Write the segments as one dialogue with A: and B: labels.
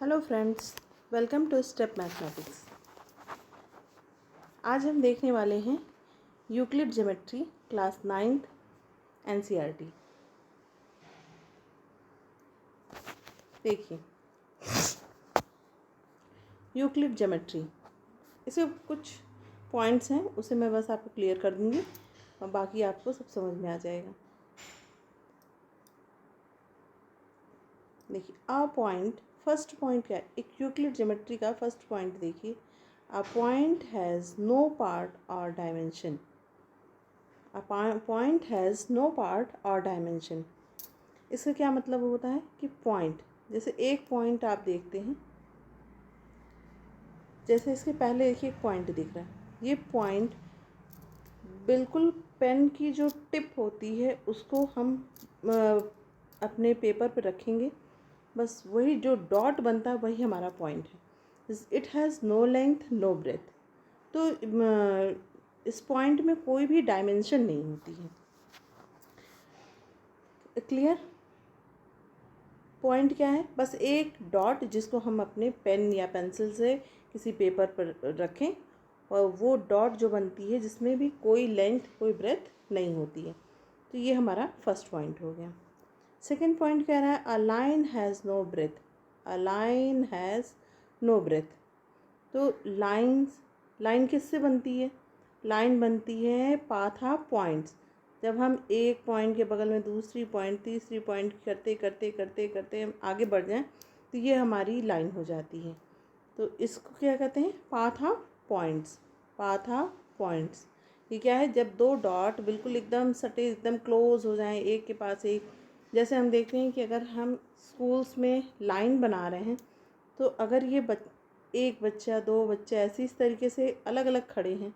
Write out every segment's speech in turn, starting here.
A: Hello friends, welcome to step mathematics. आज हम देखने वाले हैं Euclid geometry class 9th NCERT. देखिए, यूक्लिड ज्योमेट्री, इसके कुछ पॉइंट्स हैं, उसे मैं बस आपको क्लियर कर दूंगी और बाकी आपको सब समझ में आ जाएगा। देखिए, पॉइंट, फर्स्ट पॉइंट क्या है? एक यूक्लिड ज्योमेट्री का फर्स्ट पॉइंट देखिए, a point has no part और dimension. A point has no part और डायमेंशन। इसका क्या मतलब होता है कि पॉइंट, जैसे एक पॉइंट आप देखते हैं, जैसे इसके पहले देखिए एक पॉइंट दिख रहा है, ये पॉइंट बिल्कुल पेन की जो टिप होती है उसको हम अपने पेपर पर रखेंगे, बस वही जो डॉट बनता है वही हमारा पॉइंट है। It has no length no breadth. तो इस पॉइंट में कोई भी डायमेंशन नहीं होती है। क्लियर? पॉइंट क्या है? बस एक डॉट जिसको हम अपने पेन या पेंसिल से किसी पेपर पर रखें और वो डॉट जो बनती है जिसमें भी कोई लेंथ कोई ब्रेथ नहीं होती है। तो ये हमारा फर्स्ट पॉइंट हो गया। सेकंड पॉइंट कह रहा है a line has no breadth. A line has no breadth. तो लाइन किससे बनती है? लाइन बनती है पाथ ऑफ पॉइंट्स। जब हम एक पॉइंट के बगल में दूसरी पॉइंट तीसरी पॉइंट करते करते करते करते हम आगे बढ़ जाएं तो ये हमारी लाइन हो जाती है। तो इसको क्या कहते हैं? Path of points. Path of points ये क्या है? जब दो डॉट बिल्कुल एकदम सटे, एकदम क्लोज हो जाएं एक के पास एक। जैसे हम देखते हैं कि अगर हम स्कूल्स में लाइन बना रहे हैं तो अगर ये एक बच्चा दो बच्चे ऐसे इस तरीके से अलग अलग खड़े हैं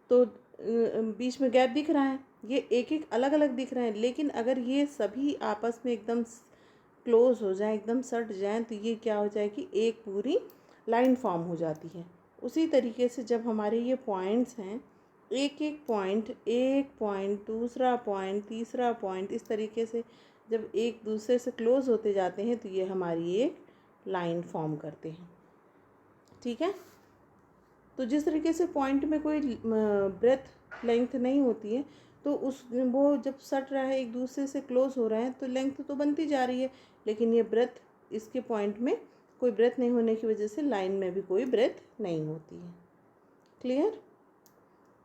A: तो बीच में गैप दिख रहा है, ये एक एक अलग अलग दिख रहे हैं, लेकिन अगर ये सभी आपस में एकदम क्लोज हो जाएं, एकदम सट जाएं, तो ये क्या हो जाएगी? एक पूरी लाइन फॉर्म हो जाती है। उसी तरीके से जब हमारे ये पॉइंट्स हैं, एक पॉइंट दूसरा पॉइंट तीसरा पॉइंट, इस तरीके से जब एक दूसरे से क्लोज होते जाते हैं तो ये हमारी एक लाइन फॉर्म करते हैं। ठीक है? तो जिस तरीके से पॉइंट में कोई ब्रेथ लेंथ नहीं होती है, तो वो जब सट रहा है एक दूसरे से क्लोज हो रहा है तो लेंथ तो बनती जा रही है, लेकिन ये ब्रेथ, इसके पॉइंट में कोई ब्रेथ नहीं होने की वजह से लाइन में भी कोई ब्रेथ नहीं होती है। क्लियर?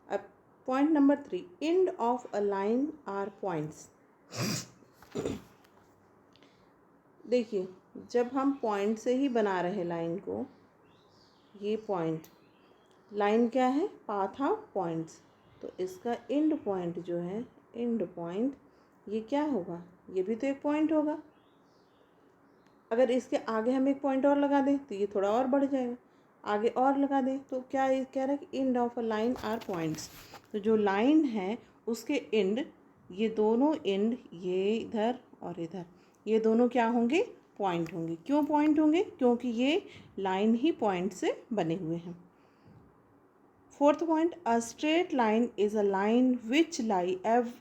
A: अब point number 3, end of a line are points. देखिए, जब हम पॉइंट से ही बना रहे हैं लाइन को, ये पॉइंट, लाइन क्या है? Path of points. तो इसका एंड पॉइंट जो है, एंड पॉइंट, ये क्या होगा? ये भी तो एक पॉइंट होगा। अगर इसके आगे हम एक पॉइंट और लगा दें तो ये थोड़ा और बढ़ जाएगा, आगे और लगा दें तो क्या ये कह रहा है कि end of a line are points. तो जो लाइन है उसके एंड, ये दोनों एंड, ये इधर और इधर, ये दोनों क्या होंगे? पॉइंट होंगे। क्यों पॉइंट होंगे? क्योंकि ये लाइन ही पॉइंट से बने हुए हैं। Fourth point, a straight line is a line which lie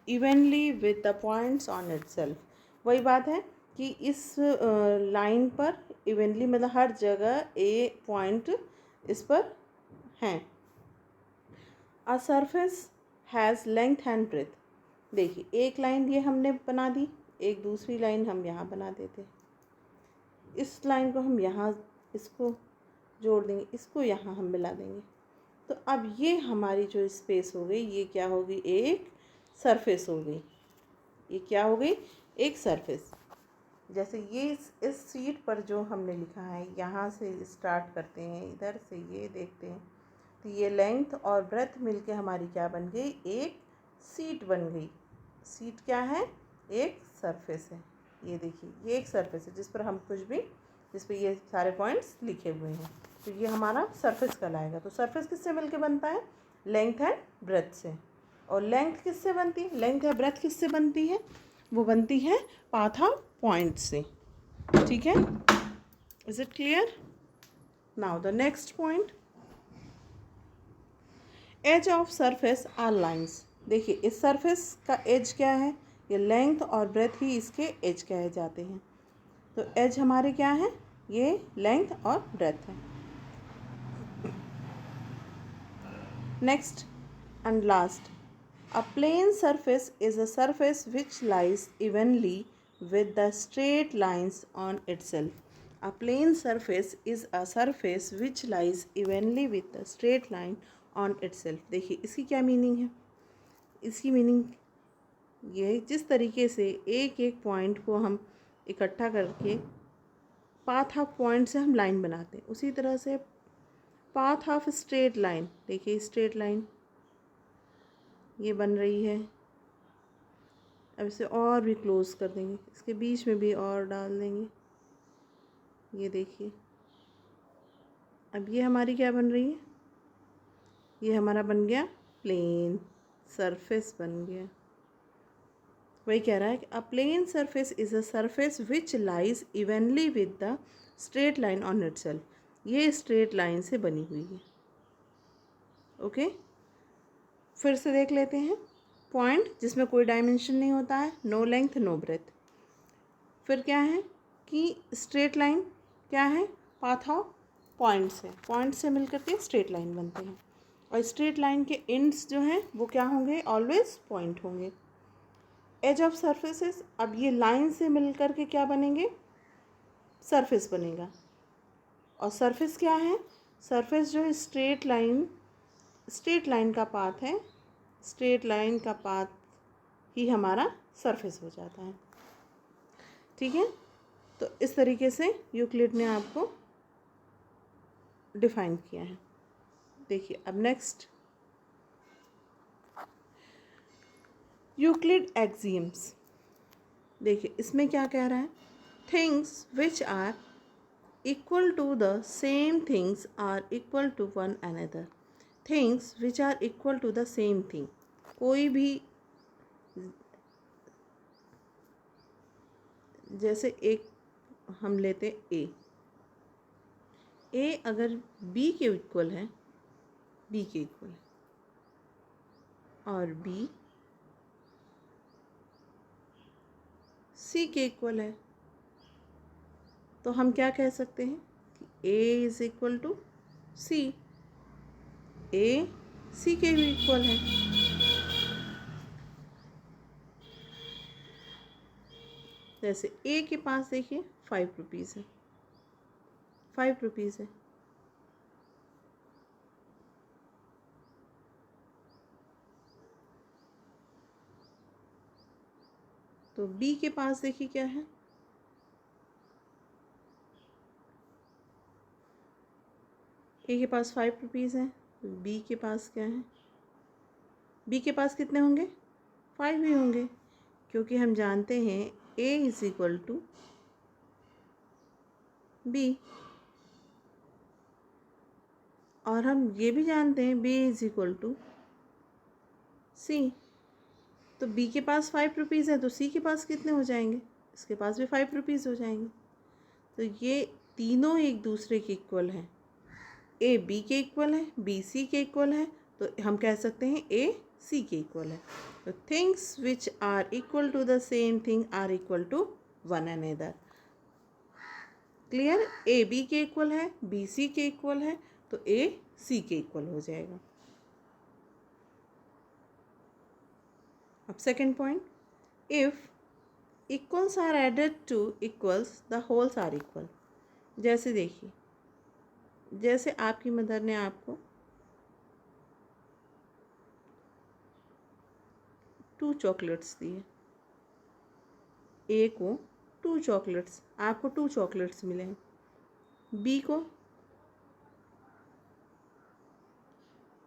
A: evenly with the points on itself. वही बात है कि इस लाइन पर इवनली मतलब हर जगह ए पॉइंट इस पर हैं। A surface has length and breadth. देखिए, एक लाइन ये हमने बना दी, एक दूसरी लाइन हम यहाँ बना देते, इस लाइन को हम यहाँ इसको जोड़ देंगे, इसको यहाँ हम मिला देंगे, तो अब ये हमारी जो स्पेस हो गई ये क्या होगी? एक सरफेस हो गई। ये क्या हो गई? एक सरफेस। जैसे ये इस सीट पर जो हमने लिखा है, यहाँ से स्टार्ट करते हैं, इधर से ये देखते हैं, तो ये लेंथ और ब्रेथ मिलके हमारी क्या बन गई? एक सीट बन गई। सीट क्या है? एक सरफेस है। ये देखिए, ये एक सरफेस है जिस पर हम कुछ भी, जिस पर ये सारे पॉइंट्स लिखे हुए हैं, तो ये हमारा सरफेस कहलाएगा। तो सरफेस किससे मिलके बनता है? लेंथ एंड ब्रेथ से। और लेंथ किससे बनती है? लेंथ या ब्रेथ किससे बनती है? वो बनती है पाथ ऑफ पॉइंट से। ठीक है? Is it clear? Now the next point, edge of surface are lines. देखिए, इस सरफेस का एज क्या है? ये लेंथ और ब्रेथ ही इसके एज कहे जाते हैं। तो एज हमारे क्या है? ये लेंथ और ब्रेथ है। Next and last, a plane surface is a surface which lies evenly with the straight lines on itself. A plane surface is a surface which lies evenly with the straight line on itself. देखिए इसकी क्या meaning है? इसकी meaning ये, जिस तरीके से एक एक पॉइंट को हम इकट्ठा करके पाथ ऑफ पॉइंट से हम लाइन बनाते हैं, उसी तरह से पाथ ऑफ स्ट्रेट लाइन, देखिए स्ट्रेट लाइन ये बन रही है। अब इसे और भी क्लोज कर देंगे, इसके बीच में भी और डाल देंगे, ये देखिए। अब ये हमारी क्या बन रही है? ये हमारा बन गया प्लेन सरफेस बन गया। वही कह रहा है कि a plane surface is a surface which lies evenly with the straight line on itself. ये स्ट्रेट लाइन से बनी हुई है। ओके, फिर से देख लेते हैं। पॉइंट जिसमें कोई डायमेंशन नहीं होता है, नो लेंथ नो ब्रेथ। फिर क्या है कि स्ट्रेट लाइन क्या है? पाथ ऑफ पॉइंट्स है, पॉइंट से मिलकर के स्ट्रेट लाइन बनते हैं। और स्ट्रेट लाइन के एंड्स जो हैं वो क्या होंगे? ऑलवेज पॉइंट होंगे। एज ऑफ सरफेसेस, अब ये लाइन से मिलकर के क्या बनेंगे? सरफेस बनेगा। और सरफेस क्या है? सरफेस जो है स्ट्रेट लाइन का पाथ है, स्ट्रेट लाइन का पाथ ही हमारा सरफेस हो जाता है। ठीक है, तो इस तरीके से यूक्लिड ने आपको डिफाइन किया है। देखिए अब नेक्स्ट, यूक्लिड एक्सियम्स। देखिए इसमें क्या कह रहा है? Things which are equal to the same things are equal to one another. Things which are equal to the same thing, कोई भी, जैसे एक हम लेते ए अगर बी के इक्वल है, बी के इक्वल है, और बी सी के इक्वल है, तो हम क्या कह सकते हैं कि ए इज इक्वल टू सी। ए सी के भी इक्वल है। जैसे ए के पास देखिए 5 रुपीज़ है, 5 रुपीज़ है, तो बी के पास देखिए क्या है? ए के पास 5 रुपीज़ है, तो बी के पास क्या है? बी के पास कितने होंगे? 5 ही होंगे, क्योंकि हम जानते हैं ए इज इक्वल टू बी, और हम ये भी जानते हैं बी इज इक्वल टू सी। तो बी के पास 5 रुपीज़ है, तो सी के पास कितने हो जाएंगे? इसके पास भी 5 रुपीज़ हो जाएंगे। तो ये तीनों एक दूसरे के इक्वल हैं। ए बी के इक्वल है, बी सी के इक्वल है, तो हम कह सकते हैं ए सी के इक्वल है। तो things which are equal to the same thing are equal to one another. Clear? A B के इक्वल है, बी सी के इक्वल है, तो ए सी के इक्वल हो जाएगा। अब second point, if equals are added to equals the wholes are equal. जैसे देखिए, जैसे आपकी मदर ने आपको 2 चॉकलेट्स दिए, ए को 2 चॉकलेट्स, आपको 2 चॉकलेट्स मिले हैं, बी को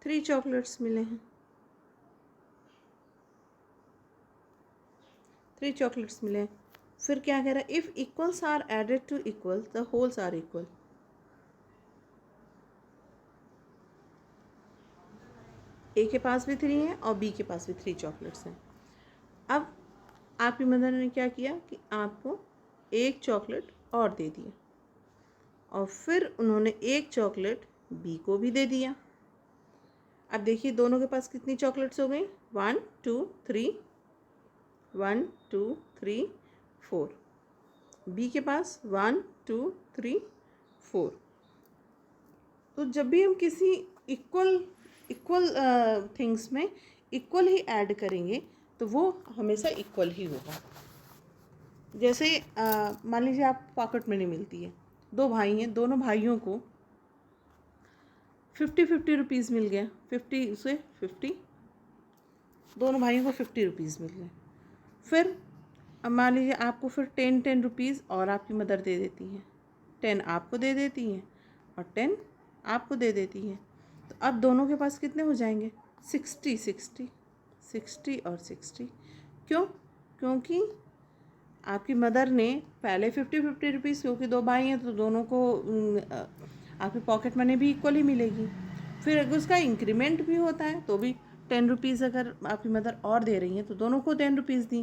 A: 3 चॉकलेट्स मिले हैं, 3 चॉकलेट्स मिले हैं। फिर क्या कह रहा है? If equals are added to equal the wholes are equal. A के पास भी 3 है और बी के पास भी 3 चॉकलेट्स हैं। अब आपकी मदर ने क्या किया कि आपको 1 चॉकलेट और दे दिया, और फिर उन्होंने 1 चॉकलेट बी को भी दे दिया। अब देखिए दोनों के पास कितनी चॉकलेट्स हो गई? 1 2 3, 1 2 3 4। बी के पास 1 2 3 4। तो जब भी हम किसी इक्वल इक्वल थिंग्स में इक्वल ही ऐड करेंगे तो वो हमेशा इक्वल ही होगा। जैसे मान लीजिए आप पॉकेट मनी मिलती है, 2 भाई हैं, दोनों भाइयों को 50 रुपीज़ मिल गया, 50 से 50, दोनों भाइयों को 50 रुपीज़ मिल गए। फिर अब मान लीजिए आपको फिर 10 रुपीज़ और आपकी मदर दे देती हैं, 10 आपको दे देती हैं और 10 आपको दे देती हैं। तो अब दोनों के पास कितने हो जाएंगे? 60 60 60 और 60। क्यों? क्योंकि आपकी मदर ने पहले 50 रुपीज़, क्योंकि 2 भाई हैं तो दोनों को आपकी पॉकेट मनी भी इक्वल ही मिलेगी। फिर अगर उसका इंक्रीमेंट भी होता है तो भी 10 रुपीज़ अगर आपकी मदर और दे रही हैं तो दोनों को 10 रुपीज़ दी,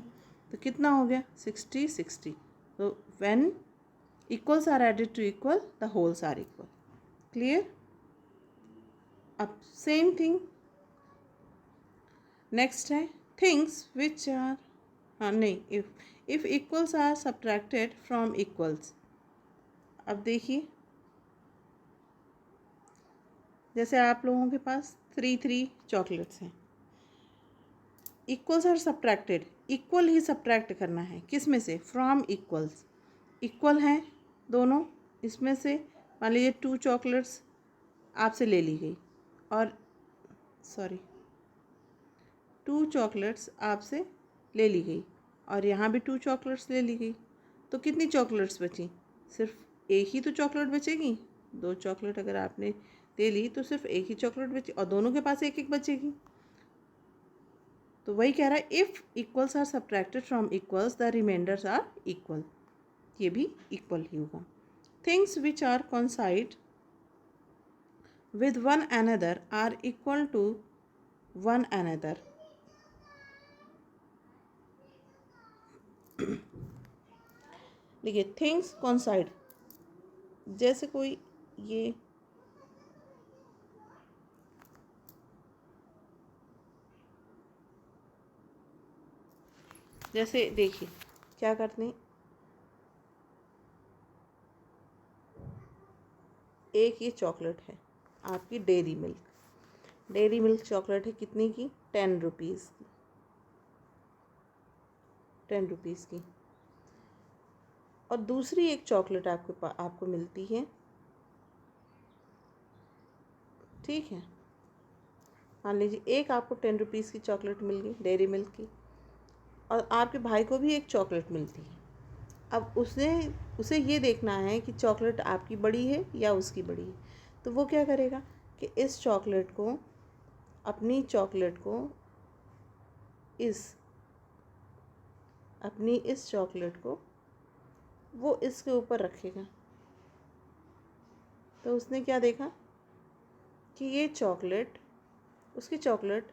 A: तो कितना हो गया? 60 60। तो when equals are added to equal the wholes are equal. Clear? अब सेम थिंग नेक्स्ट है थिंग्स विच आर, हाँ नहीं, if equals are subtracted from equals. अब देखिए, जैसे आप लोगों के पास 3 चॉकलेट्स हैं, इक्वल्स आर सब्ट्रैक्टेड, इक्वल ही सब्ट्रैक्ट करना है, किस में से? From equals. इक्वल हैं दोनों, इसमें से मान लीजिए 2 चॉकलेट्स आपसे ले ली गई और 2 चॉकलेट्स आपसे ले ली गई और यहाँ भी 2 चॉकलेट्स ले ली गई, तो कितनी चॉकलेट्स बची? सिर्फ एक ही तो चॉकलेट बचेगी। 2 चॉकलेट अगर आपने दे ली तो सिर्फ एक ही चॉकलेट बची और दोनों के पास एक एक बचेगी। तो वही कह रहा है, if equals are subtracted from equals the remainders are equal. ये भी इक्वल ही होगा। Things which are coincide with one another are equal to one another. देखिए, थिंग्स कॉन्साइड, जैसे कोई ये जैसे देखिए क्या करते हैं, एक ये चॉकलेट है आपकी डेयरी मिल्क चॉकलेट है, कितनी की? 10 रुपीज़ की, 10 रुपीज़ की। और दूसरी एक चॉकलेट आपको मिलती है, ठीक है, मान लीजिए एक आपको 10 रुपीज़ की चॉकलेट मिल गई डेयरी मिल्क की, और आपके भाई को भी एक चॉकलेट मिलती है। अब उसे ये देखना है कि चॉकलेट आपकी बड़ी है या उसकी बड़ी है। तो वो क्या करेगा कि इस चॉकलेट को, अपनी चॉकलेट को इस चॉकलेट को वो इसके ऊपर रखेगा। तो उसने क्या देखा कि ये चॉकलेट, उसकी चॉकलेट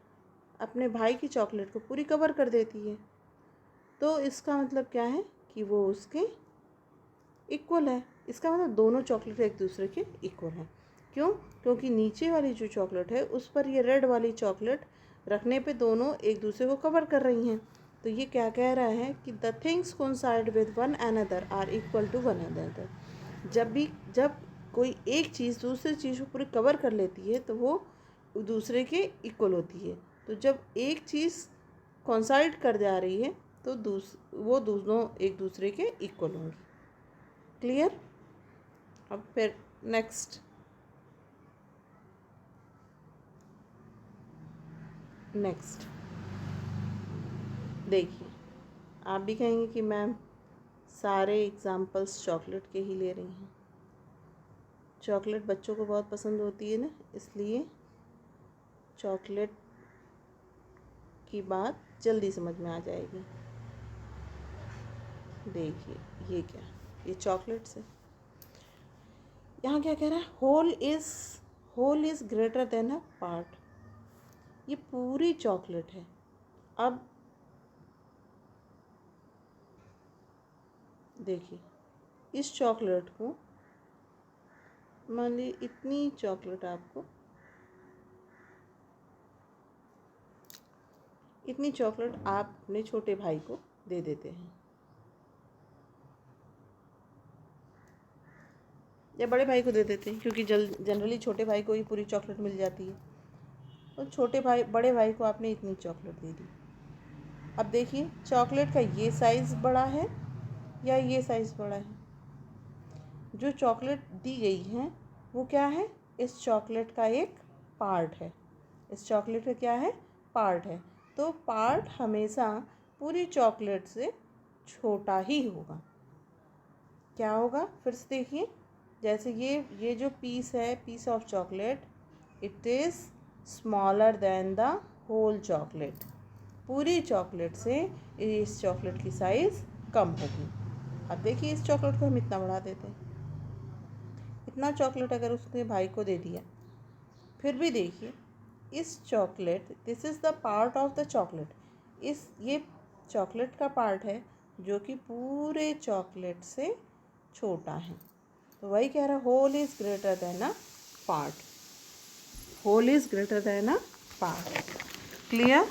A: अपने भाई की चॉकलेट को पूरी कवर कर देती है। तो इसका मतलब क्या है कि वो उसके इक्वल है। इसका मतलब दोनों चॉकलेट एक दूसरे के इक्वल हैं। क्यों? क्योंकि नीचे वाली जो चॉकलेट है उस पर ये रेड वाली चॉकलेट रखने पे दोनों एक दूसरे को कवर कर रही हैं। तो ये क्या कह रहा है कि the things coincide with one another are equal to one another. जब कोई एक चीज़ दूसरी चीज़ को पूरी कवर कर लेती है तो वो दूसरे के इक्वल होती है। तो जब एक चीज़ कोइंसाइड कर जा रही है तो वो दोनों एक दूसरे के इक्वल होंगी। क्लियर? अब फिर नेक्स्ट देखिए, आप भी कहेंगे कि मैम सारे एग्जाम्पल्स चॉकलेट के ही ले रही हैं। चॉकलेट बच्चों को बहुत पसंद होती है ना, इसलिए चॉकलेट की बात जल्दी समझ में आ जाएगी। देखिए ये क्या, ये चॉकलेट्स है। यहाँ क्या कह रहा है? Whole is greater than a part. ये पूरी चॉकलेट है। अब देखिए, इस चॉकलेट को मान ली इतनी चॉकलेट आप अपने छोटे भाई को दे देते हैं। या बड़े भाई को दे देते हैं, क्योंकि जनरली छोटे भाई को ही पूरी चॉकलेट मिल जाती है। तो बड़े भाई को आपने इतनी चॉकलेट दे दी। अब देखिए चॉकलेट का ये साइज़ बड़ा है या ये साइज़ बड़ा है। जो चॉकलेट दी गई है वो क्या है, इस चॉकलेट का एक पार्ट है। इस चॉकलेट का क्या है, पार्ट है। तो पार्ट हमेशा पूरी चॉकलेट से छोटा ही होगा। क्या होगा, फिर से देखिए, जैसे ये जो पीस है, piece of chocolate, it is smaller than the whole chocolate. पूरी चॉकलेट से इस चॉकलेट की साइज़ कम होगी। अब देखिए इस चॉकलेट को हम इतना बढ़ा देते हैं। इतना चॉकलेट अगर उसने भाई को दे दिया, फिर भी देखिए इस chocolate, this is the part of the chocolate, ये चॉकलेट का पार्ट है जो कि पूरे चॉकलेट से छोटा है। तो वही कह रहा है, whole is greater than a part. Whole is greater than a part. Clear.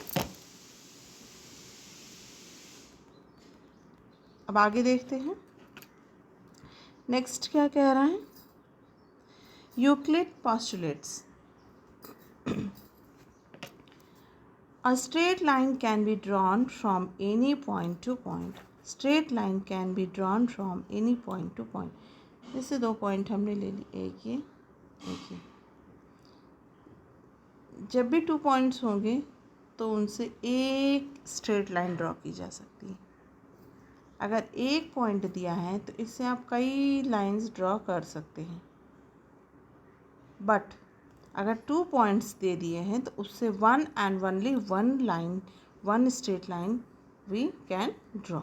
A: अब आगे देखते हैं नेक्स्ट क्या कह रहा है। Euclid postulates, a straight line can be drawn from any point to point. Straight line can be drawn from any point to point. जैसे 2 point हमने ले ली, एक ये, एक ये। जब भी 2 पॉइंट्स होंगे तो उनसे एक स्ट्रेट लाइन ड्रॉ की जा सकती है। अगर एक पॉइंट दिया है तो इससे आप कई लाइंस ड्रॉ कर सकते हैं। बट अगर 2 पॉइंट्स दे दिए हैं तो उससे one and only one line, one straight line we can draw.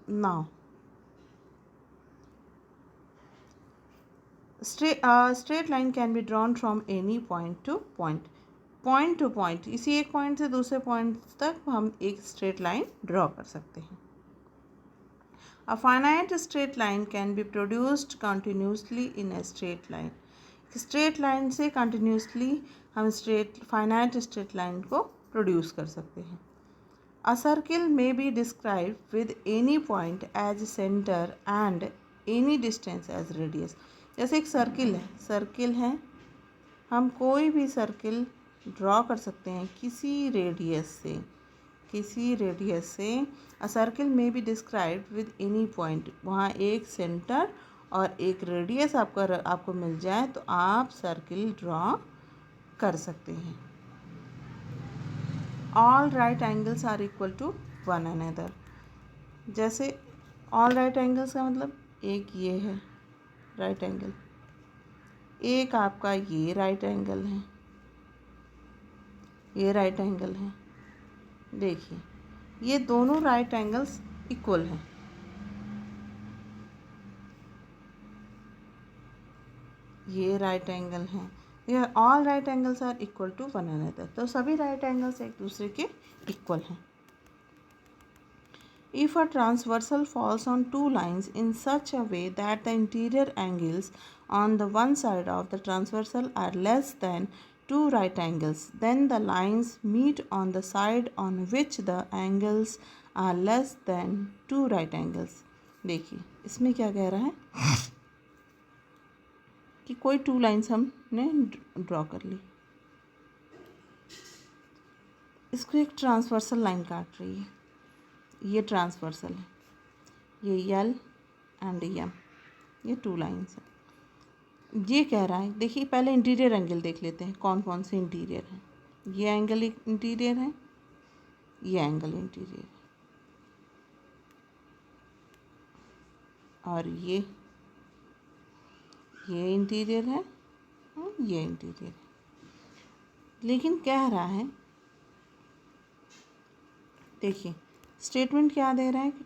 A: Now straight line can be drawn from any point to point. Point two point, इसी एक पॉइंट से दूसरे पॉइंट तक हम एक स्ट्रेट लाइन ड्रॉ कर सकते हैं। A finite straight line can be produced continuously in a straight line. Straight line से कंटिन्यूसली हम फाइनाइट स्ट्रेट लाइन को प्रोड्यूस कर सकते हैं। A circle may be described with any point as center and any distance as radius. जैसे एक circle है, हम कोई भी सर्किल ड्रॉ कर सकते हैं किसी रेडियस से। अ सर्किल में be described with any point, वहाँ एक सेंटर और एक रेडियस आपको मिल जाए तो आप सर्किल ड्रॉ कर सकते हैं। All right angles are equal to one another. जैसे ऑल राइट एंगल्स का मतलब, एक ये है राइट एंगल, एक आपका ये राइट एंगल है, ये राइट एंगल है। देखिए ये दोनों राइट एंगल्स इक्वल हैं। ये राइट एंगल हैं, ये all right angles are equal to one another. तो सभी राइट एंगल्स एक दूसरे के इक्वल हैं। If a transversal falls on two lines in such a way that the interior angles on the one side of the transversal are less than two right angles, then the lines meet on the side on which the angles are less than two right angles. देखिए इसमें क्या कह रहा है कि कोई 2 lines हमने draw कर ली, इसको एक ट्रांसवर्सल लाइन काट रही है, ये ट्रांसवर्सल है, ये L एंड M, ये 2 लाइन्स हैं। ये कह रहा है, देखिए पहले इंटीरियर एंगल देख लेते हैं कौन कौन से इंटीरियर हैं। ये एंगल इंटीरियर है, ये एंगल इंटीरियर है, और ये इंटीरियर है और ये इंटीरियर है। लेकिन कह रहा है, देखिए स्टेटमेंट क्या दे रहा है कि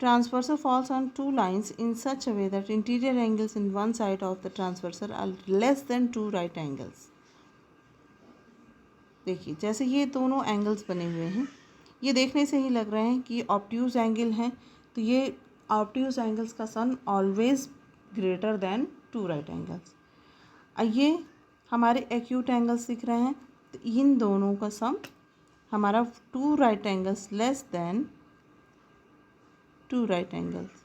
A: transversal falls on two lines in such a way that interior angles in one side of the transversal are less than two right angles. देखिए जैसे ये दोनों एंगल्स बने हुए हैं, ये देखने से ही लग रहा है कि ऑब्ट्यूज एंगल हैं, तो ये ऑब्ट्यूज एंगल्स का sum always greater than two right angles. ये हमारे एक्यूट एंगल्स दिख रहे हैं, तो इन दोनों का सम हमारा two right angles less than two right angles.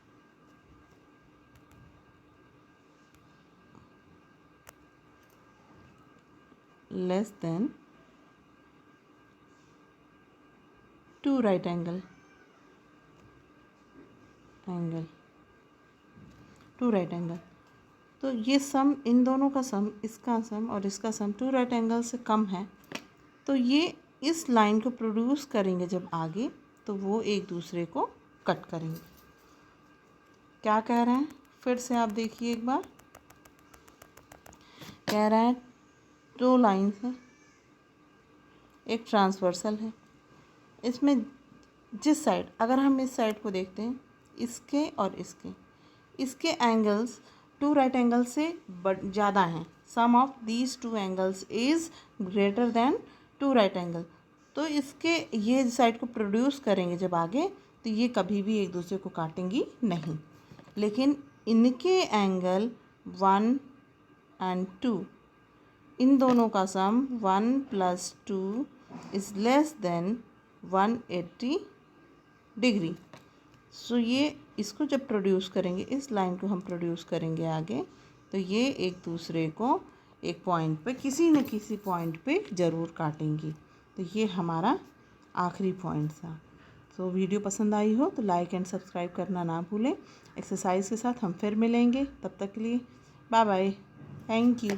A: Less than 2 right angle 2 right angle. तो ये सम, इन दोनों का सम, इसका सम और इसका सम 2 राइट एंगल से कम है, तो ये इस लाइन को प्रोड्यूस करेंगे जब आगे, तो वो एक दूसरे को कट करेंगे। क्या कह रहे हैं फिर से आप देखिए एक बार। कह रहा है 2 लाइन्स है, एक ट्रांसवर्सल है, इसमें जिस साइड, अगर हम इस साइड को देखते हैं, इसके और इसके एंगल्स 2 राइट एंगल से ज़्यादा हैं। Sum of these 2 angles is greater than 2 right angle. तो इसके ये साइड को प्रोड्यूस करेंगे जब आगे, तो ये कभी भी एक दूसरे को काटेंगी नहीं। लेकिन इनके एंगल 1 और 2, इन दोनों का सम 1 + 2 इज़ लेस देन 180 डिग्री। सो ये इसको जब प्रोड्यूस करेंगे, इस लाइन को हम प्रोड्यूस करेंगे आगे, तो ये एक दूसरे को एक पॉइंट पे, किसी न किसी पॉइंट पे ज़रूर काटेंगी। तो ये हमारा आखिरी पॉइंट था। तो वीडियो पसंद आई हो तो लाइक एंड सब्सक्राइब करना ना भूलें। एक्सरसाइज के साथ हम फिर मिलेंगे, तब तक के लिए बाय बाय, थैंक यू।